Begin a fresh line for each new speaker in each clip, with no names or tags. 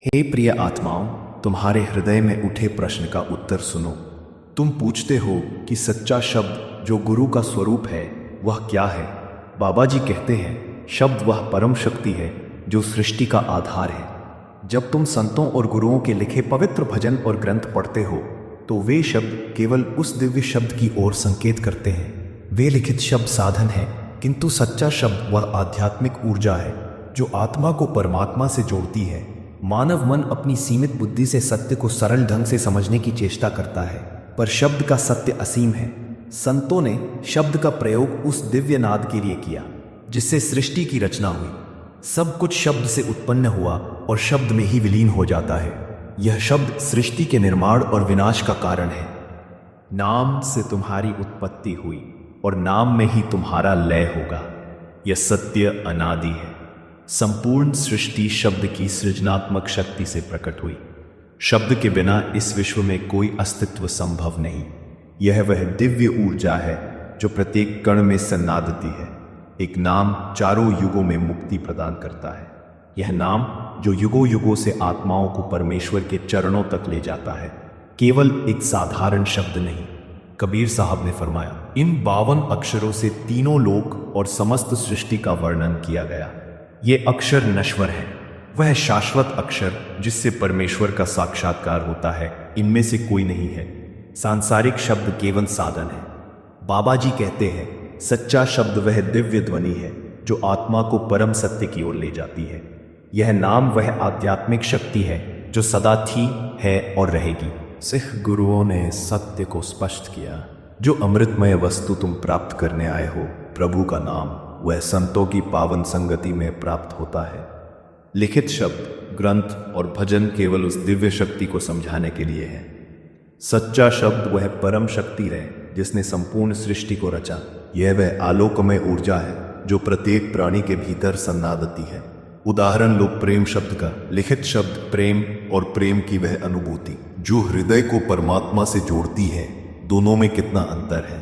हे प्रिय आत्माओं, तुम्हारे हृदय में उठे प्रश्न का उत्तर सुनो। तुम पूछते हो कि सच्चा शब्द जो गुरु का स्वरूप है वह क्या है। बाबा जी कहते हैं, शब्द वह परम शक्ति है जो सृष्टि का आधार है। जब तुम संतों और गुरुओं के लिखे पवित्र भजन और ग्रंथ पढ़ते हो तो वे शब्द केवल उस दिव्य शब्द की ओर संकेत करते हैं। वे लिखित शब्द साधन है, किंतु सच्चा शब्द वह आध्यात्मिक ऊर्जा है जो आत्मा को परमात्मा से जोड़ती है। मानव मन अपनी सीमित बुद्धि से सत्य को सरल ढंग से समझने की चेष्टा करता है, पर शब्द का सत्य असीम है। संतों ने शब्द का प्रयोग उस दिव्य नाद के लिए किया जिससे सृष्टि की रचना हुई। सब कुछ शब्द से उत्पन्न हुआ और शब्द में ही विलीन हो जाता है। यह शब्द सृष्टि के निर्माण और विनाश का कारण है। नाम से तुम्हारी उत्पत्ति हुई और नाम में ही तुम्हारा लय होगा। यह सत्य अनादि है। संपूर्ण सृष्टि शब्द की सृजनात्मक शक्ति से प्रकट हुई। शब्द के बिना इस विश्व में कोई अस्तित्व संभव नहीं। यह वह दिव्य ऊर्जा है जो प्रत्येक कण में सन्नादती है। एक नाम चारों युगों में मुक्ति प्रदान करता है। यह नाम जो युगों युगों से आत्माओं को परमेश्वर के चरणों तक ले जाता है, केवल एक साधारण शब्द नहीं। कबीर साहब ने फरमाया, इन 52 अक्षरों से तीनों लोक और समस्त सृष्टि का वर्णन किया गया। ये अक्षर नश्वर है, वह शाश्वत अक्षर जिससे परमेश्वर का साक्षात्कार होता है, इनमें से कोई नहीं है। सांसारिक शब्द केवल साधन है। बाबा जी कहते हैं, सच्चा शब्द वह दिव्य ध्वनि है जो आत्मा को परम सत्य की ओर ले जाती है। यह नाम वह आध्यात्मिक शक्ति है जो सदा थी, है और रहेगी। सिख गुरुओं ने सत्य को स्पष्ट किया, जो अमृतमय वस्तु तुम प्राप्त करने आए हो, प्रभु का नाम, वह संतों की पावन संगति में प्राप्त होता है। लिखित शब्द, ग्रंथ और भजन केवल उस दिव्य शक्ति को समझाने के लिए है। सच्चा शब्द वह परम शक्ति है जिसने संपूर्ण सृष्टि को रचा। यह वह आलोकमय ऊर्जा है जो प्रत्येक प्राणी के भीतर सन्नादती है। उदाहरण लो प्रेम शब्द का। लिखित शब्द प्रेम और प्रेम की वह अनुभूति जो हृदय को परमात्मा से जोड़ती है, दोनों में कितना अंतर है।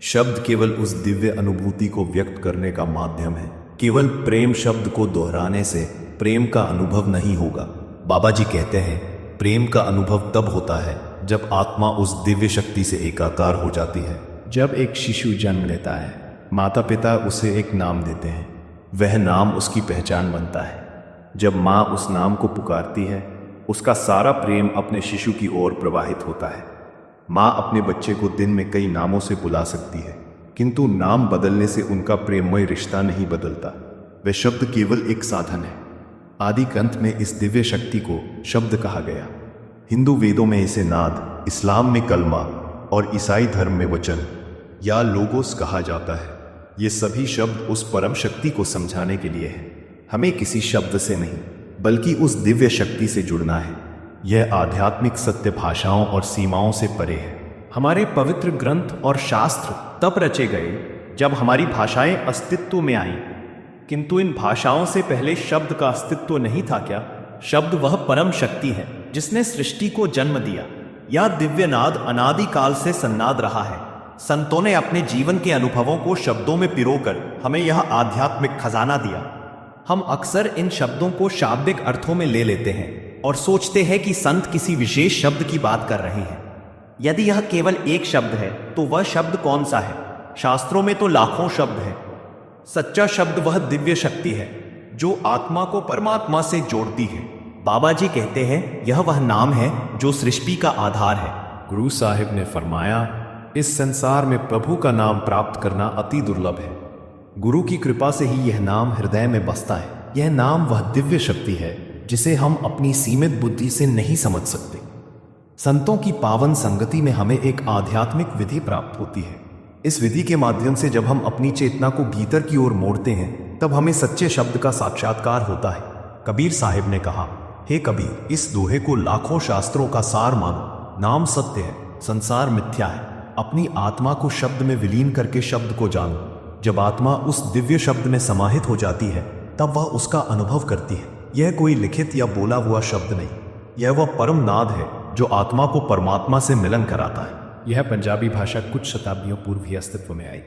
शब्द केवल उस दिव्य अनुभूति को व्यक्त करने का माध्यम है। केवल प्रेम शब्द को दोहराने से प्रेम का अनुभव नहीं होगा। बाबा जी कहते हैं, प्रेम का अनुभव तब होता है जब आत्मा उस दिव्य शक्ति से एकाकार हो जाती है। जब एक शिशु जन्म लेता है, माता पिता उसे एक नाम देते हैं। वह नाम उसकी पहचान बनता है। जब माँ उस नाम को पुकारती है, उसका सारा प्रेम अपने शिशु की ओर प्रवाहित होता है। माँ अपने बच्चे को दिन में कई नामों से बुला सकती है, किंतु नाम बदलने से उनका प्रेममय रिश्ता नहीं बदलता। वह शब्द केवल एक साधन है। आदि कंठ में इस दिव्य शक्ति को शब्द कहा गया। हिंदू वेदों में इसे नाद, इस्लाम में कलमा और ईसाई धर्म में वचन या लोगोस कहा जाता है। ये सभी शब्द उस परम शक्ति को समझाने के लिए हैं। हमें किसी शब्द से नहीं, बल्कि उस दिव्य शक्ति से जुड़ना है। यह आध्यात्मिक सत्य भाषाओं और सीमाओं से परे है। हमारे पवित्र ग्रंथ और शास्त्र तब रचे गए जब हमारी भाषाएं अस्तित्व में आईं, किंतु इन भाषाओं से पहले शब्द का अस्तित्व नहीं था क्या? शब्द वह परम शक्ति है जिसने सृष्टि को जन्म दिया। यह दिव्य नाद अनादि काल से सन्नाद रहा है। संतों ने अपने जीवन के अनुभवों को शब्दों में पिरोकर हमें यह आध्यात्मिक खजाना दिया। हम अक्सर इन शब्दों को शाब्दिक अर्थों में ले लेते हैं और सोचते हैं कि संत किसी विशेष शब्द की बात कर रहे हैं। यदि यह केवल एक शब्द है तो वह शब्द कौन सा है? शास्त्रों में तो लाखों शब्द हैं। सच्चा शब्द वह दिव्य शक्ति है जो आत्मा को परमात्मा से जोड़ती है। बाबा जी कहते हैं, यह वह नाम है जो सृष्टि का आधार है। गुरु साहिब ने फरमाया, इस संसार में प्रभु का नाम प्राप्त करना अति दुर्लभ है। गुरु की कृपा से ही यह नाम हृदय में बसता है। यह नाम वह दिव्य शक्ति है जिसे हम अपनी सीमित बुद्धि से नहीं समझ सकते। संतों की पावन संगति में हमें एक आध्यात्मिक विधि प्राप्त होती है। इस विधि के माध्यम से जब हम अपनी चेतना को भीतर की ओर मोड़ते हैं, तब हमें सच्चे शब्द का साक्षात्कार होता है। कबीर साहिब ने कहा, हे कबीर, इस दोहे को लाखों शास्त्रों का सार मानो। नाम सत्य है, संसार मिथ्या है। अपनी आत्मा को शब्द में विलीन करके शब्द को जानो। जब आत्मा उस दिव्य शब्द में समाहित हो जाती है, तब वह उसका अनुभव करती है। यह कोई लिखित या बोला हुआ शब्द नहीं, यह वह परम नाद है जो आत्मा को परमात्मा से मिलन कराता है। यह पंजाबी भाषा कुछ शताब्दियों पूर्व ही अस्तित्व में आई।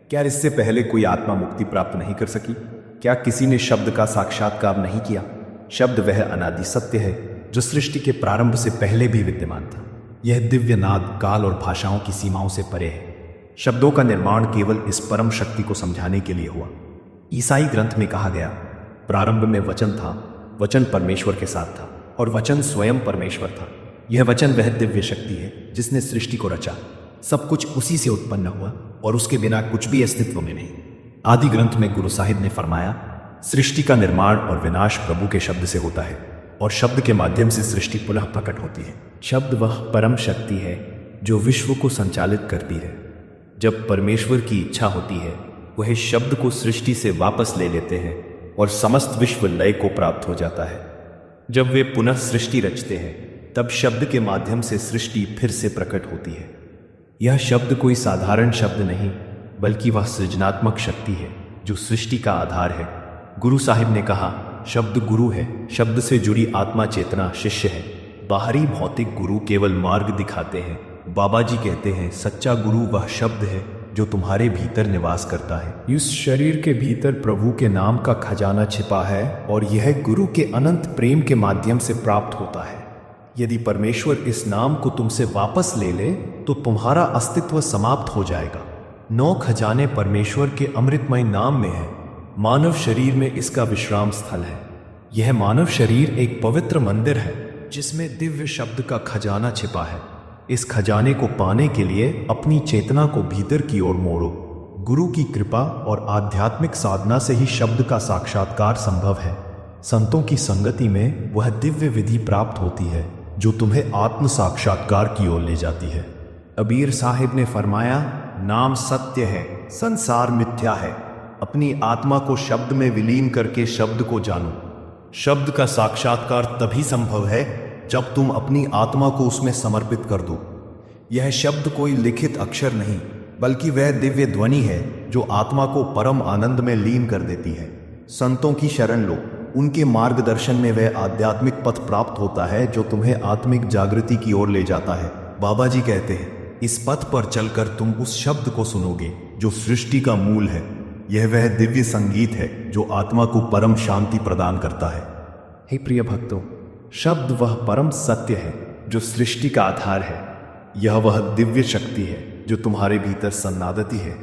क्या इससे पहले कोई आत्मा मुक्ति प्राप्त नहीं कर सकी? क्या किसी ने शब्द का साक्षात्कार नहीं किया? शब्द वह अनादि सत्य है जो सृष्टि के प्रारंभ से पहले भी विद्यमान था। यह दिव्य नाद काल और भाषाओं की सीमाओं से परे है। शब्दों का निर्माण केवल इस परम शक्ति को समझाने के लिए हुआ। ईसाई ग्रंथ में कहा गया, प्रारंभ में वचन था, वचन परमेश्वर के साथ था और वचन स्वयं परमेश्वर था। यह वचन वह दिव्य शक्ति है जिसने सृष्टि को रचा। सब कुछ उसी से उत्पन्न हुआ और उसके बिना कुछ भी अस्तित्व में नहीं। आदि ग्रंथ में गुरु साहिब ने फरमाया, सृष्टि का निर्माण और विनाश प्रभु के शब्द से होता है और शब्द के माध्यम से सृष्टि पुनः प्रकट होती है। शब्द वह परम शक्ति है जो विश्व को संचालित करती है। जब परमेश्वर की इच्छा होती है, वह शब्द को सृष्टि से वापस ले लेते हैं और समस्त विश्व लय को प्राप्त हो जाता है। जब वे पुनः सृष्टि रचते हैं, तब शब्द के माध्यम से सृष्टि फिर से प्रकट होती है। यह शब्द कोई साधारण शब्द नहीं, बल्कि वह सृजनात्मक शक्ति है जो सृष्टि का आधार है। गुरु साहिब ने कहा, शब्द गुरु है, शब्द से जुड़ी आत्मा चेतना शिष्य है। बाहरी भौतिक गुरु केवल मार्ग दिखाते हैं। बाबा जी कहते हैं, सच्चा गुरु वह शब्द है जो तुम्हारे भीतर निवास करता है। इस शरीर के भीतर प्रभु के नाम का खजाना छिपा है और यह गुरु के अनंत प्रेम के माध्यम से प्राप्त होता है। यदि परमेश्वर इस नाम को तुमसे वापस ले ले तो तुम्हारा अस्तित्व समाप्त हो जाएगा। 9 खजाने परमेश्वर के अमृतमय नाम में है। मानव शरीर में इसका विश्राम स्थल है। यह मानव शरीर एक पवित्र मंदिर है जिसमें दिव्य शब्द का खजाना छिपा है। इस खजाने को पाने के लिए अपनी चेतना को भीतर की ओर मोड़ो। गुरु की कृपा और आध्यात्मिक साधना से ही शब्द का साक्षात्कार संभव है। संतों की संगति में वह दिव्य विधि प्राप्त होती है जो तुम्हें आत्म साक्षात्कार की ओर ले जाती है। अबीर साहिब ने फरमाया, नाम सत्य है, संसार मिथ्या है। अपनी आत्मा को शब्द में विलीन करके शब्द को जानो। शब्द का साक्षात्कार तभी संभव है जब तुम अपनी आत्मा को उसमें समर्पित कर दो। यह शब्द कोई लिखित अक्षर नहीं, बल्कि वह दिव्य ध्वनि है जो आत्मा को परम आनंद में लीन कर देती है। संतों की शरण लो, उनके मार्गदर्शन में वह आध्यात्मिक पथ प्राप्त होता है जो तुम्हें आत्मिक जागृति की ओर ले जाता है। बाबा जी कहते हैं, इस पथ पर चलकर तुम उस शब्द को सुनोगे जो सृष्टि का मूल है। यह वह दिव्य संगीत है जो आत्मा को परम शांति प्रदान करता है। हे प्रिय भक्तों, शब्द वह परम सत्य है जो सृष्टि का आधार है। यह वह दिव्य शक्ति है जो तुम्हारे भीतर सन्नादती है।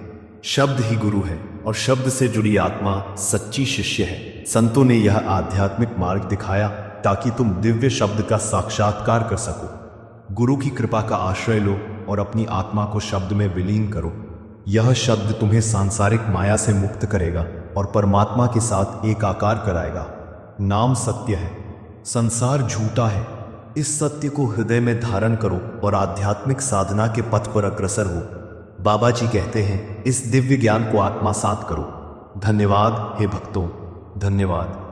शब्द ही गुरु है और शब्द से जुड़ी आत्मा सच्ची शिष्य है। संतों ने यह आध्यात्मिक मार्ग दिखाया ताकि तुम दिव्य शब्द का साक्षात्कार कर सको। गुरु की कृपा का आश्रय लो और अपनी आत्मा को शब्द में विलीन करो। यह शब्द तुम्हें सांसारिक माया से मुक्त करेगा और परमात्मा के साथ एकाकार कराएगा। नाम सत्य है, संसार झूठा है। इस सत्य को हृदय में धारण करो और आध्यात्मिक साधना के पथ पर अग्रसर हो। बाबा जी कहते हैं, इस दिव्य ज्ञान को आत्मसात करो। धन्यवाद हे भक्तों, धन्यवाद।